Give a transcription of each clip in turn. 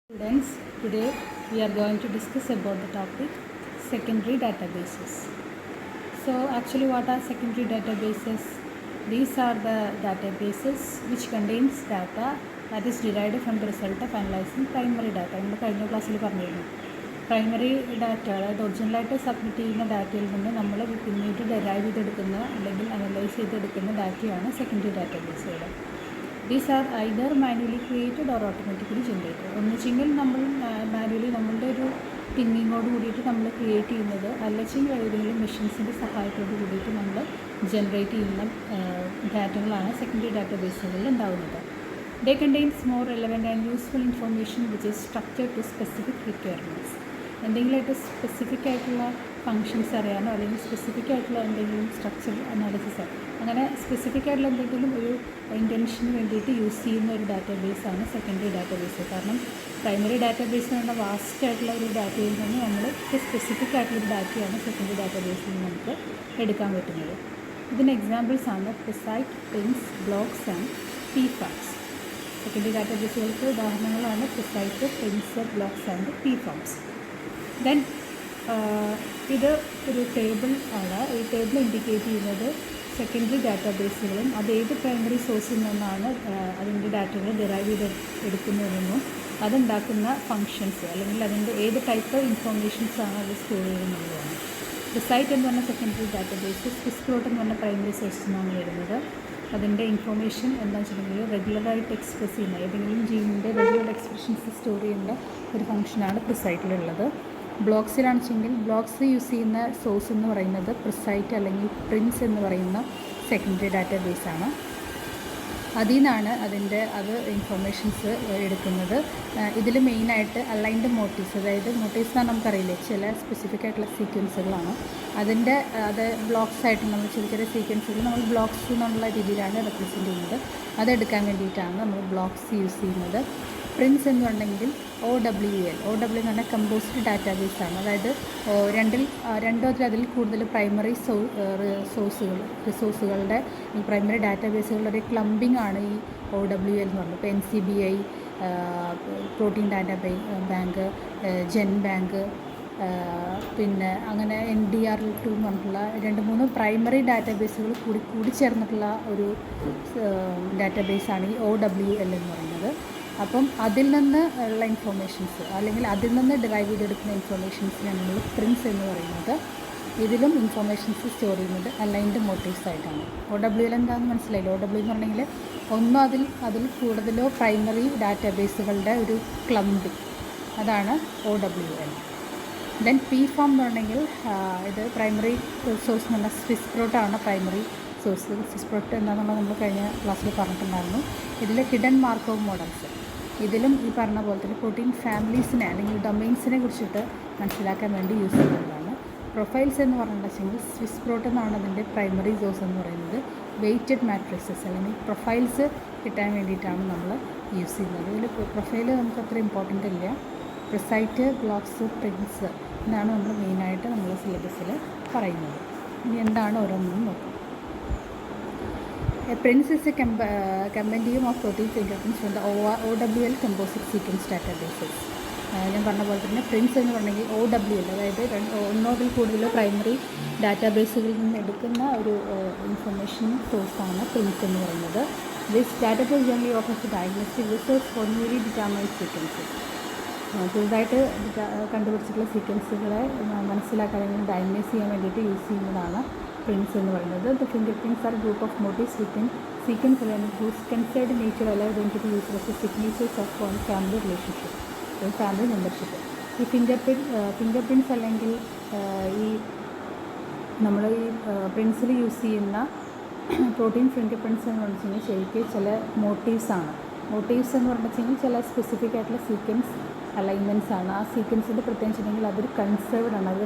Students, today we are going to discuss about the topic secondary databases. So actually what are secondary databases? These are the databases which contains data that is derived from the result of analyzing primary data. നമ്മൾ കഴിഞ്ഞ ക്ലാസ്സിൽ പറഞ്ഞിരുന്നു primary data അതായത് ഒറിജിനലായിട്ട് submit ചെയ്യുന്ന ഡാറ്റയിൽ നിന്ന് നമ്മൾ പിന്നീട് ഡെറൈവ് ചെയ്തെടുക്കുന്ന അല്ലെങ്കിൽ അനലൈസ് ചെയ്തെടുക്കുന്ന ഡാറ്റയാണ് സെക്കൻഡറി ഡാറ്റാബേസുകൾ. These are either manually created or automatically generated. ഒന്നിച്ചെങ്കിൽ നമ്മൾ മാനുവലി നമ്മളുടെ ഒരു തിങ്കിങ്ങോട് കൂടിയിട്ട് നമ്മൾ ക്രിയേറ്റ് ചെയ്യുന്നത്, അല്ലെങ്കിൽ ഏതെങ്കിലും മെഷീൻസിൻ്റെ സഹായത്തോട് കൂടിയിട്ട് നമ്മൾ ജനറേറ്റ് ചെയ്യുന്ന ഡാറ്റകളാണ് സെക്കൻഡറി ഡാറ്റാബേസുകളിൽ ഉണ്ടാകുന്നത്. They contains more relevant and useful information which is structured to specific requirements. എന്തെങ്കിലുമായിട്ട് സ്പെസിഫിക് ആയിട്ടുള്ള ഫങ്ഷൻസ് അറിയാനോ അല്ലെങ്കിൽ സ്പെസിഫിക് ആയിട്ടുള്ള എന്തെങ്കിലും സ്ട്രക്ചർ അനാലിസിസ്, അങ്ങനെ സ്പെസിഫിക് ആയിട്ടുള്ള എന്തെങ്കിലും ഒരു ഇൻറ്റൻഷന് വേണ്ടിയിട്ട് യൂസ് ചെയ്യുന്ന ഒരു ഡാറ്റാബേസാണ് സെക്കൻഡറി ഡാറ്റാബേസ്. കാരണം പ്രൈമറി ഡാറ്റാബേസ് എന്ന് പറഞ്ഞാൽ വാസ്റ്റ് ആയിട്ടുള്ള ഒരു ഡാറ്റയിൽ നിന്ന് നമ്മൾ സ്പെസിഫിക് ആയിട്ടുള്ളൊരു ഡാറ്റയാണ് സെക്കൻഡറി ഡാറ്റാബേസിൽ നിന്ന് നമുക്ക് എടുക്കാൻ പറ്റുന്നത്. ഇതിന് എക്സാമ്പിൾസാണ് PROSITE, PRINTS, BLOCKS and PFABs. സെക്കൻഡറി ഡാറ്റാബേസുകൾക്ക് ഉദാഹരണങ്ങളാണ് PROSITE, PRINTS, BLOCKS and PFABs. Then ഇത് ഒരു ടേബിൾ ആണ്. ഈ ടേബിൾ ഇൻഡിക്കേറ്റ് ചെയ്യുന്നത് സെക്കൻഡറി ഡാറ്റാബേസുകളും അതേത് പ്രൈമറി സോഴ്സിൽ നിന്നാണ് അതിൻ്റെ ഡാറ്റകൾ ഡിറൈവ് ചെയ്ത് എടുക്കുന്നതെന്നും അതുണ്ടാക്കുന്ന ഫങ്ഷൻസ് അല്ലെങ്കിൽ അതിൻ്റെ ഏത് ടൈപ്പ് ഇൻഫോർമേഷൻസാണ് അത് സ്റ്റോർ ചെയ്യുന്നതാണ്. പ്രിസൈറ്റ് എന്ന് പറഞ്ഞ സെക്കൻഡറി ഡാറ്റാബേസ്, സ്വിസ്പ്ലോട്ട് എന്ന് പറഞ്ഞ പ്രൈമറി സോഴ്സിൽ നിന്നാണ് വരുന്നത്. അതിൻ്റെ ഇൻഫോർമേഷൻ എന്താണെന്ന് വെച്ചിട്ടുണ്ടെങ്കിൽ റെഗുലറായിട്ട് എക്സ്പ്രസ് ചെയ്യുന്ന ഏതെങ്കിലും ജീനിൻ്റെ റെഗുലർ എക്സ്പ്രഷൻസ് സ്റ്റോർ ചെയ്യേണ്ട ഒരു ഫംഗ്ഷനാണ് പ്രിസൈറ്റിലുള്ളത്. ബ്ലോക്സിലാണെച്ചെങ്കിൽ ബ്ലോക്സ് യൂസ് ചെയ്യുന്ന സോഴ്സ് എന്ന് പറയുന്നത് പ്രിസൈറ്റ് അല്ലെങ്കിൽ പ്രിൻസ് എന്ന് പറയുന്ന സെക്കൻഡറി ഡാറ്റാബേസാണ്. അതിൽ നിന്നാണ് അത് ഇൻഫർമേഷൻസ് എടുക്കുന്നത്. ഇതിൽ മെയിനായിട്ട് അലൈൻഡ് മോട്ടീവ്സ്, അതായത് മോട്ടീവ്സ് എന്നാൽ നമുക്കറിയില്ലേ ചില സ്പെസിഫിക് ആയിട്ടുള്ള സീക്വൻസുകളാണ്. അത് ബ്ലോക്സ് ആയിട്ട് നമ്മൾ ചെറിയ ചെറിയ സീക്വൻസുകൾ നമ്മൾ ബ്ലോക്സ് എന്നുള്ള രീതിയിലാണ് റെപ്രസെൻറ്റ് ചെയ്യുന്നത്. അതെടുക്കാൻ വേണ്ടിയിട്ടാണ് നമ്മൾ ബ്ലോക്സ് യൂസ് ചെയ്യുന്നത്. പ്രിൻസ് എന്ന് പറഞ്ഞെങ്കിൽ OWL എന്ന് പറഞ്ഞാൽ കമ്പോസ്ഡ് ഡാറ്റാബേസാണ്. അതായത് രണ്ടോ അതിൽ കൂടുതൽ പ്രൈമറി റിസോഴ്സുകളുടെ ഈ പ്രൈമറി ഡാറ്റാബേസുകളുടെ ഒരു ക്ലംബിംഗ് ആണ് ഈ OWL എന്ന് പറയുന്നത്. ഇപ്പോൾ NCBI, protein data bank, gen bank, പിന്നെ അങ്ങനെ NDRL2 എന്ന് പറഞ്ഞിട്ടുള്ള 2-3 പ്രൈമറി ഡാറ്റാബേസുകൾ കൂടി ചേർന്നിട്ടുള്ള ഒരു ഡാറ്റാബേസാണ് ഈ OWL എന്ന് പറയുന്നത്. അപ്പം അതിൽ നിന്ന് ഉള്ള ഇൻഫർമേഷൻസ് അല്ലെങ്കിൽ അതിൽ നിന്ന് ഡിറൈവ് ചെയ്തെടുക്കുന്ന ഇൻഫർമേഷൻസിനാണ് നമ്മൾ പ്രിൻസ് എന്ന് പറയുന്നത്. ഇതിലും ഇൻഫർമേഷൻസ് സ്റ്റോർ ചെയ്യുന്നത് അലൈൻഡ് മോട്ടീവ്സ് ആയിട്ടാണ്. OWL എന്താണെന്ന് മനസ്സിലായില്ല. OWL എന്ന് പറഞ്ഞെങ്കിൽ ഒന്നോ അതിൽ കൂടുതലോ പ്രൈമറി ഡാറ്റാബേസുകളുടെ ഒരു ക്ലംബിംഗ്, അതാണ് OWL. ദെൻ PFAB എന്ന് പറഞ്ഞെങ്കിൽ ഇത് പ്രൈമറി സോഴ്സ് എന്ന് പറഞ്ഞാൽ സ്വിസ്പ്ലോട്ടാണ് പ്രൈമറി സോഴ്സ്. സ്വിസ്പ്ലോട്ട് എന്താണെന്നുള്ളത് നമ്മൾ കഴിഞ്ഞ ക്ലാസ്സിൽ പറഞ്ഞിട്ടുണ്ടായിരുന്നു. ഇതിൽ ഹിഡൻ മാർക്കോവ് മോഡൽസ്, ഇതിലും ഈ പറഞ്ഞ പോലെ തന്നെ പ്രോട്ടീൻ ഫാമിലീസിനെ അല്ലെങ്കിൽ ഡൊമൈൻസിനെ കുറിച്ചിട്ട് മനസ്സിലാക്കാൻ വേണ്ടി യൂസ് ചെയ്യുന്നതാണ്. പ്രൊഫൈൽസ് എന്ന് പറഞ്ഞിട്ടുണ്ടെങ്കിൽ സ്വിസ്പ്ലോട്ട് എന്നാണ് അതിൻ്റെ പ്രൈമറി സോഴ്സ് എന്ന് പറയുന്നത്. വെയ്റ്റഡ് മാട്രിക്സസ് അല്ലെങ്കിൽ പ്രൊഫൈൽസ് കിട്ടാൻ വേണ്ടിയിട്ടാണ് നമ്മൾ യൂസ് ചെയ്യുന്നത്. ഇതിൽ പ്രൊഫൈൽ നമുക്ക് അത്ര ഇമ്പോർട്ടൻ്റ് ഇല്ല. പ്രിസൈറ്റ്, ബ്ലോക്സ്, പ്രിൻസ് എന്നാണ് നമ്മൾ മെയിനായിട്ട് നമ്മൾ സിലബസിൽ പറയുന്നത്. ഇനി എന്താണ് ഓരോന്നും നോക്കാം. Prince is a compendium of protein fingerprints from the OWL composite sequence databases. ഞാൻ പറഞ്ഞ പോലെ തന്നെ പ്രിൻസ് എന്ന് പറഞ്ഞെങ്കിൽ OWL, അതായത് ഒന്നോതിൽ കൂടുതൽ പ്രൈമറി ഡാറ്റാബേസുകളിൽ നിന്ന് എടുക്കുന്ന ഒരു ഇൻഫർമേഷൻ സോഴ്സാണ് പ്രിൻസ് എന്ന് പറയുന്നത്. This database generally offers diagnostic research for newly determined sequences. പുതുതായിട്ട് കണ്ടുപിടിച്ചിട്ടുള്ള സീക്വൻസുകളെ മനസ്സിലാക്കാൻ അല്ലെങ്കിൽ ഡയഗ്നോസ് ചെയ്യാൻ വേണ്ടിയിട്ട് യൂസ് ചെയ്യുന്നതാണ് പ്രിൻസ് എന്ന് പറയുന്നത്. The finger prints are group of motifs within sequence element whose conserved nature allow them to be used as signatures of one family relationship, family membership. ഈ ഫിംഗർ പ്രിൻസ് അല്ലെങ്കിൽ ഈ നമ്മൾ ഈ പ്രിൻസിൽ യൂസ് ചെയ്യുന്ന പ്രോട്ടീൻ ഫിംഗർ പ്രിൻസ് എന്ന് പറഞ്ഞാൽ ശരിക്കും ചില മോട്ടീവ്സാണ്. മോട്ടീവ്സ് എന്ന് പറഞ്ഞിട്ടുണ്ടെങ്കിൽ ചില സ്പെസിഫിക് ആയിട്ടുള്ള സീക്വൻസ് അലൈൻമെൻറ്റ്സ് ആണ്. ആ സീക്വൻസിൻ്റെ പ്രത്യേകം വെച്ചിട്ടുണ്ടെങ്കിൽ അതൊരു കൺസേർവ്ഡ് ആണ്. അത്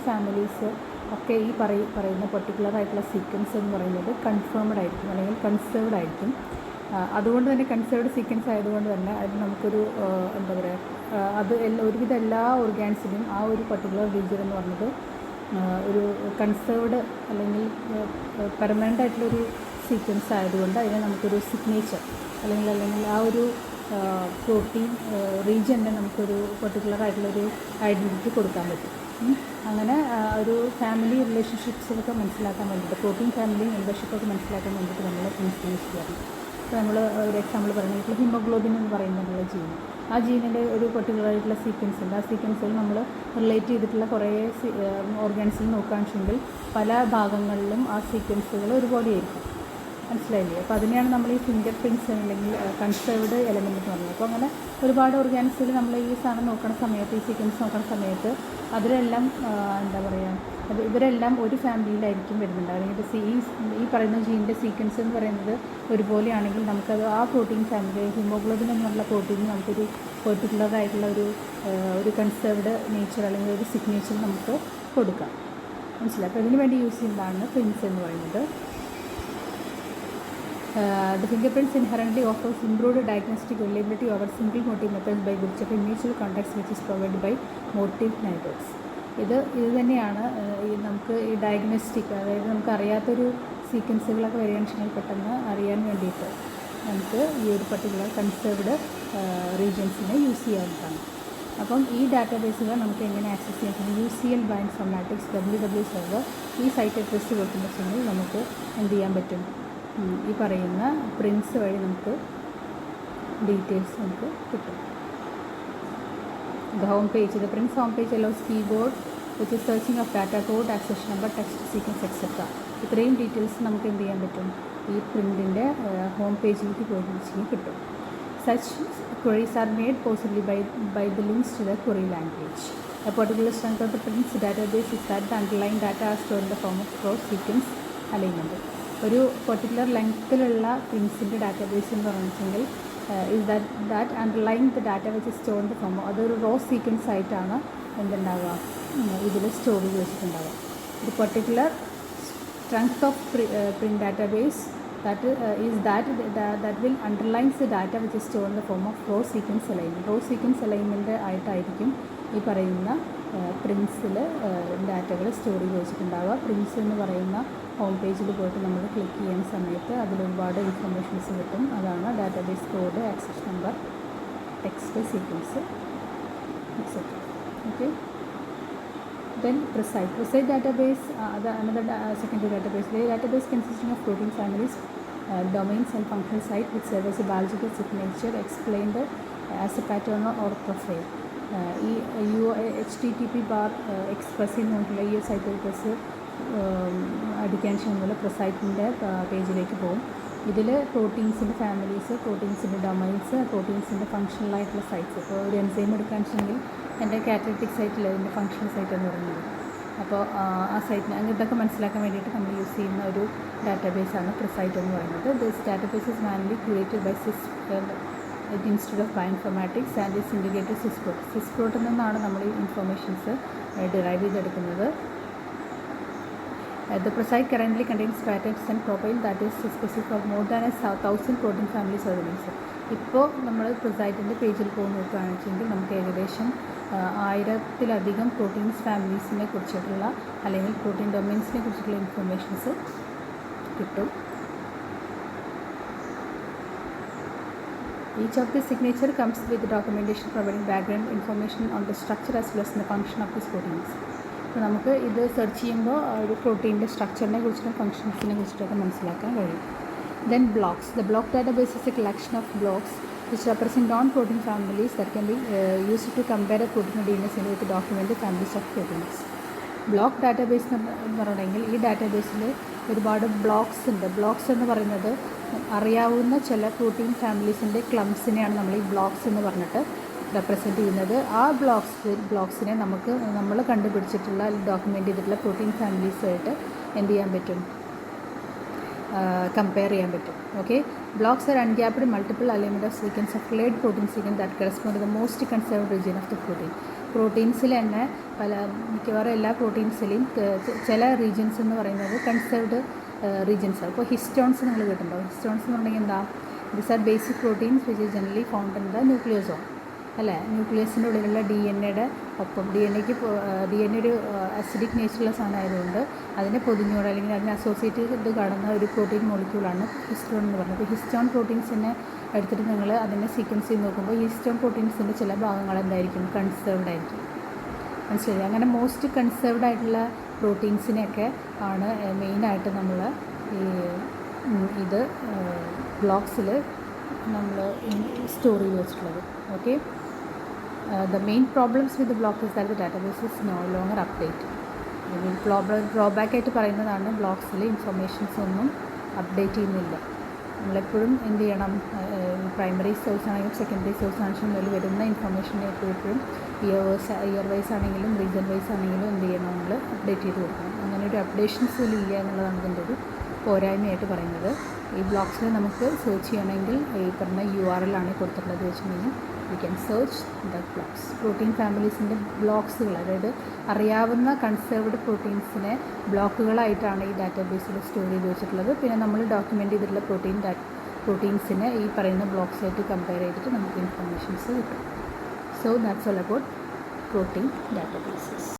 ഫാമിലീസ് ഒക്കെ ഈ പറയുന്ന പെർട്ടിക്കുലർ ആയിട്ടുള്ള സീക്വൻസ് എന്ന് പറയുന്നത് കൺഫേംഡ് ആയിരിക്കും അല്ലെങ്കിൽ കൺസേർവ്ഡ് ആയിരിക്കും. അതുകൊണ്ട് തന്നെ കൺസേർവ്ഡ് സീക്വൻസ് ആയതുകൊണ്ട് തന്നെ അതിന് നമുക്കൊരു എന്താ പറയുക, അത് ഒരുവിധ എല്ലാ ഓർഗാൻസിലും ആ ഒരു പർട്ടിക്കുലർ റീജിയൻ എന്ന് പറഞ്ഞത് ഒരു കൺസേർവ്ഡ് അല്ലെങ്കിൽ പെർമനൻ്റ് ആയിട്ടുള്ളൊരു സീക്വൻസ് ആയതുകൊണ്ട് അതിനെ നമുക്കൊരു സിഗ്നേച്ചർ അല്ലെങ്കിൽ ആ ഒരു പ്രോട്ടീൻ റീജിയനെ നമുക്കൊരു പെർട്ടിക്കുലർ ആയിട്ടുള്ളൊരു ഐഡൻറ്റിറ്റി കൊടുക്കാൻ പറ്റും. അങ്ങനെ ഒരു ഫാമിലി റിലേഷൻഷിപ്സൊക്കെ മനസ്സിലാക്കാൻ വേണ്ടിയിട്ട്, പ്രോട്ടീൻ ഫാമിലി മെമ്പർഷിപ്പൊക്കെ മനസ്സിലാക്കാൻ വേണ്ടിയിട്ട് നമ്മൾ പ്രിൻസ് യൂസ് ചെയ്യാറുണ്ട്. ഇപ്പോൾ നമ്മൾ ഒരു എക്സാമ്പിൾ പറയുന്നത് ഹിമോഗ്ലോബിൻ എന്ന് പറയുന്നതിനുള്ള ജീൻ, ആ ജീനിൻ്റെ ഒരു പെർട്ടിക്കുലർ ആയിട്ടുള്ള സീക്വൻസ് ഉണ്ട്. ആ സീക്വൻസിൽ നമ്മൾ റിലേറ്റ് ചെയ്തിട്ടുള്ള കുറേ ഓർഗാൻസിൽ നോക്കുകയാണെന്നുവെച്ചെങ്കിൽ പല ഭാഗങ്ങളിലും ആ സീക്വൻസുകൾ ഒരുപോലെ ആയിരിക്കും. മനസ്സിലായില്ലേ? അപ്പോൾ അതിനെയാണ് നമ്മൾ ഈ ഫിംഗർ പ്രിൻറ്റ്സ് അല്ലെങ്കിൽ കൺസേർവ്ഡ് എലമെൻ്റ് എന്ന് പറയുന്നത്. അപ്പോൾ അങ്ങനെ ഒരുപാട് ഓർഗാൻസിൽ നമ്മൾ ഈ സാധനം നോക്കുന്ന സമയത്ത്, ഈ സീക്വൻസ് നോക്കുന്ന സമയത്ത് അതിലെല്ലാം എന്താ പറയുക, ഇവരെല്ലാം ഒരു ഫാമിലിയിലായിരിക്കും വരുന്നുണ്ട്. അല്ലെങ്കിൽ ഈ പറയുന്ന ജീനിൻ്റെ സീക്വൻസ് എന്ന് പറയുന്നത് ഒരുപോലെയാണെങ്കിൽ നമുക്കത് ആ പ്രോട്ടീൻ ഫാമിലി, ഹിമോഗ്ലോബിൻ എന്നുള്ള പ്രോട്ടീൻ നമുക്കൊരു പെർട്ടിക്കുലർ ആയിട്ടുള്ള ഒരു കൺസേർവ്ഡ് നേച്ചർ അല്ലെങ്കിൽ ഒരു സിഗ്നേച്ചർ നമുക്ക് കൊടുക്കാം. മനസ്സിലായി? അപ്പോൾ ഇതിന് വേണ്ടി യൂസ് ചെയ്യുന്നതാണ് പ്രിൻസ് എന്ന് പറയുന്നത്. The fingerprints inherently offers improved diagnostic reliability over single motive methods by virtue of mutual context which is provided by motive networks. ഇത് തന്നെയാണ് നമുക്ക് ഈ ഡയഗ്നോസ്റ്റിക്, അതായത് നമുക്ക് അറിയാത്തൊരു സീക്വൻസുകളൊക്കെ വരികയാണെങ്കിൽ പെട്ടെന്ന് അറിയാൻ വേണ്ടിയിട്ട് നമുക്ക് ഈ ഒരു പർട്ടിക്കുലർ കൺസേർവ്ഡ് റീജിയൻസിനെ യൂസ് ചെയ്യാവുന്നതാണ്. അപ്പം ഈ ഡാറ്റാബേസുകൾ നമുക്ക് എങ്ങനെ ആക്സസ് ചെയ്യാൻ, UCL ബയോഇൻഫോർമാറ്റിക്സ് WW സെർവർ ഈ സൈറ്റ് അഡ്രസ് കൊടുക്കുമ്പോൾ നമുക്ക് എന്ത് ചെയ്യാൻ പറ്റും, ഈ പറയുന്ന പ്രിൻസ് വഴി നമുക്ക് ഡീറ്റെയിൽസ് നമുക്ക് കിട്ടും. The home page, the Prince home page allows keyboard which is searching of data code, accession number, text sequence etc. ഇത്രയും ഡീറ്റെയിൽസ് നമുക്ക് എന്ത് ചെയ്യാൻ പറ്റും, ഈ പ്രിൻറ്റിൻ്റെ ഹോം പേജിലേക്ക് പോയി കിട്ടും. Such queries are made possibly by the links to the query language. A particular strength of the Prince database is that the underlying data are stored in the form of cross sequence alignment. ഒരു particular ലെങ്ത്തിലുള്ള പ്രിൻസിൻ്റെ database എന്ന് പറഞ്ഞിട്ടുണ്ടെങ്കിൽ is that underline the data വെച്ച് store in the form, അതൊരു raw sequence ആയിട്ടാണ് എന്തുണ്ടാവുക, ഇതിൽ store ചെയ്ത് വെച്ചിട്ടുണ്ടാവുക. ഒരു particular strength of print database that will underlines the data which is stored in the form of row sequence alignment. Row sequence alignment ആയിട്ടായിരിക്കും ഈ പറയുന്ന പ്രിൻസിൽ ഡാറ്റകൾ store ചെയ്ത് വെച്ചിട്ടുണ്ടാവുക. Prince എന്ന് പറയുന്ന ഹോം പേജിൽ പോയിട്ട് നമ്മൾ ക്ലിക്ക് ചെയ്യുന്ന സമയത്ത് അതിലൊരുപാട് ഇൻഫർമേഷൻസ് കിട്ടും. അതാണ് database code, access number, text sequence etcetera. Okay, then Precise database, another secondary database. The database consisting of protein families, domains and functional site which serve as a biological signature explained as a pattern or profile. ഈ HTTP express എന്നുള്ള ഈ site address അടിക്കാൻ ചെയ്യുമ്പോൾ പ്രൊസൈറ്റിൻ്റെ പേജിലേക്ക് പോകും. ഇതിൽ പ്രോട്ടീൻസിൻ്റെ families, പ്രോട്ടീൻസിൻ്റെ domains, പ്രോട്ടീൻസിൻ്റെ ഫങ്ഷണലായിട്ടുള്ള sites. ഇപ്പോൾ ഒരു എൻസൈം എടുക്കുകയാണെന്നുവെച്ചെങ്കിൽ എൻ്റെ കാറ്റലിറ്റിക് സൈറ്റിൽ അതിൻ്റെ ഫങ്ഷണൽ സൈറ്റ് എന്ന് പറയുന്നത്. അപ്പോൾ ആ സൈറ്റിന് ഇതൊക്കെ മനസ്സിലാക്കാൻ വേണ്ടിയിട്ട് നമ്മൾ യൂസ് ചെയ്യുന്ന ഒരു ഡാറ്റാബേസാണ് പ്രിസൈറ്റ് എന്ന് പറയുന്നത്. This database is manually created by institute of bioinformatics and is integrated സിസ്പ്രോട്ടിൽ നിന്നാണ് നമ്മൾ ഈ ഇൻഫർമേഷൻസ് ഡിറൈവ് ചെയ്തെടുക്കുന്നത്. The Precise currently contains patents and profile that is specific for more than 1,000 protein families or domains. ഇപ്പോൾ നമ്മൾ പ്രിസൈറ്റിൻ്റെ പേജിൽ പോയി നോക്കുകയാണെന്ന് വെച്ചെങ്കിൽ നമുക്ക് ഏകദേശം 1000-ലധികം പ്രോട്ടീൻസ് ഫാമിലീസിനെ കുറിച്ചിട്ടുള്ള അല്ലെങ്കിൽ പ്രോട്ടീൻ ഡൊമൈൻസിനെ കുറിച്ചിട്ടുള്ള ഇൻഫർമേഷൻസ് കിട്ടും. Each of the signature comes with documentation providing background information on the structure as well as the function of these proteins. അപ്പോൾ നമുക്ക് ഇത് സെർച്ച് ചെയ്യുമ്പോൾ ഒരു പ്രോട്ടീൻ്റെ സ്ട്രക്ചറിനെ കുറിച്ചിട്ടും ഫങ്ഷൻസിനെ കുറിച്ചിട്ടൊക്കെ മനസ്സിലാക്കാൻ കഴിയും. Then blocks. The block database is a collection of blocks which represent non-protein families that can be used to compare a protein DNA with documented families of proteins. Block database എന്ന് പറഞ്ഞെങ്കിൽ ഈ ഡാറ്റാബേസിൽ ഒരുപാട് ബ്ലോക്സ് ഉണ്ട്. Blocks എന്ന് പറയുന്നത് അറിയാവുന്ന ചില പ്രോട്ടീൻ ഫാമിലീസിൻ്റെ ക്ലംസിനെയാണ് നമ്മൾ ഈ ബ്ലോക്സ് എന്ന് പറഞ്ഞിട്ട് റെപ്രസെൻറ്റ് ചെയ്യുന്നത്. ആ ബ്ലോക്സിനെ നമ്മൾ കണ്ടുപിടിച്ചിട്ടുള്ള ഡോക്യുമെൻ്റ് ചെയ്തിട്ടുള്ള പ്രോട്ടീൻ ഫാമിലീസുമായിട്ട് എന്ത് ചെയ്യാൻ പറ്റും, കമ്പയർ ചെയ്യാൻ പറ്റും. Okay, BLOCKS are ungapped multiple alignment of sequence of laid protein sequence that correspond the most conserved region of the protein. പ്രോട്ടീൻസിൽ തന്നെ മിക്കവാറും എല്ലാ പ്രോട്ടീൻസിലെയും ചില റീജിയൻസ് എന്ന് പറയുന്നത് കൺസേർവ്ഡ് റീജിയൻസാണ്. ഇപ്പോൾ ഹിസ്റ്റോൺസ് നിങ്ങൾ കേട്ടിട്ടുണ്ടാവും. ഹിസ്റ്റോൺസ് എന്ന് പറഞ്ഞെങ്കിൽ എന്താ, this are basic proteins which is generally found in the nucleosome. അല്ലേ? ന്യൂക്ലിയസിൻ്റെ ഉള്ളിലുള്ള ഡി എൻ എയുടെ ഒപ്പം ഡി എൻ എ ഒരു അസിഡിക് നേച്ചറുള്ള സാധനമായതുകൊണ്ട് അതിനെ പൊതിഞ്ഞോട് അല്ലെങ്കിൽ അതിനെ അസോസിയേറ്റ് ചെയ്ത് കാണുന്ന ഒരു പ്രോട്ടീൻ മോളിക്യൂളാണ് ഹിസ്റ്റോൺ എന്ന് പറയുന്നത്. അപ്പോൾ ഹിസ്റ്റോൺ പ്രോട്ടീൻസിനെ എടുത്തിട്ട് നിങ്ങൾ അതിനെ സീക്വൻസ് ചെയ്ത് നോക്കുമ്പോൾ ഹിസ്റ്റോൺ പ്രോട്ടീൻസിൻ്റെ ചില ഭാഗങ്ങൾ എന്തായിരിക്കും? കൺസേർവ്ഡ് ആയിരിക്കും. മനസ്സിലായി? അങ്ങനെ മോസ്റ്റ് കൺസേർവ്ഡ് ആയിട്ടുള്ള പ്രോട്ടീൻസിനെയൊക്കെ ആണ് മെയിനായിട്ട് നമ്മൾ ഇത് ബ്ലോക്സിൽ നമ്മൾ സ്റ്റോർ ചെയ്ത് വെച്ചിട്ടുള്ളത്. Okay, the main problems with BLOCK is that the database is no longer update. ഡ്രോബാക്കായിട്ട് പറയുന്നതാണ് ബ്ലോക്സിൽ ഇൻഫർമേഷൻസ് ഒന്നും അപ്ഡേറ്റ് ചെയ്യുന്നില്ല. നമ്മളെപ്പോഴും എന്ത് ചെയ്യണം? പ്രൈമറി സോഴ്സ് ആണെങ്കിലും സെക്കൻഡറി സോഴ്സ് ആണെങ്കിലും അതിൽ വരുന്ന ഇൻഫർമേഷനെ എപ്പോഴും ഇയർ വൈസ് ആണെങ്കിലും റീജൻ വൈസ് ആണെങ്കിലും എന്ത് ചെയ്യണം? നമ്മൾ അപ്ഡേറ്റ് ചെയ്ത് കൊടുക്കണം. അങ്ങനെ ഒരു അപ്ഡേഷൻസ് ഇല്ല എന്നുള്ളതാണ് ഇതിൻ്റെ ഒരു പോരായ്മയായിട്ട് പറയുന്നത്. ഈ ബ്ലോക്സിൽ നമുക്ക് സെർച്ച് ചെയ്യണമെങ്കിൽ ഈ പറഞ്ഞ URL ആണ് കൊടുത്തിട്ടുള്ളത് വെച്ചിട്ടുണ്ടെങ്കിൽ you can search the BLOCKS. Protein ഫാമിലീസിൻ്റെ ബ്ലോക്സുകൾ, അതായത് അറിയാവുന്ന കൺസേർവ്ഡ് പ്രോട്ടീൻസിനെ ബ്ലോക്കുകളായിട്ടാണ് ഈ ഡാറ്റാബേസിൽ സ്റ്റോർ ചെയ്ത് വെച്ചിട്ടുള്ളത്. പിന്നെ നമ്മൾ ഡോക്യുമെൻ്റ് ചെയ്തിട്ടുള്ള പ്രോട്ടീൻസിനെ ഈ പറയുന്ന ബ്ലോക്സായിട്ട് കമ്പയർ ചെയ്തിട്ട് നമുക്ക് ഇൻഫർമേഷൻസ് കിട്ടും. So that's all about protein databases.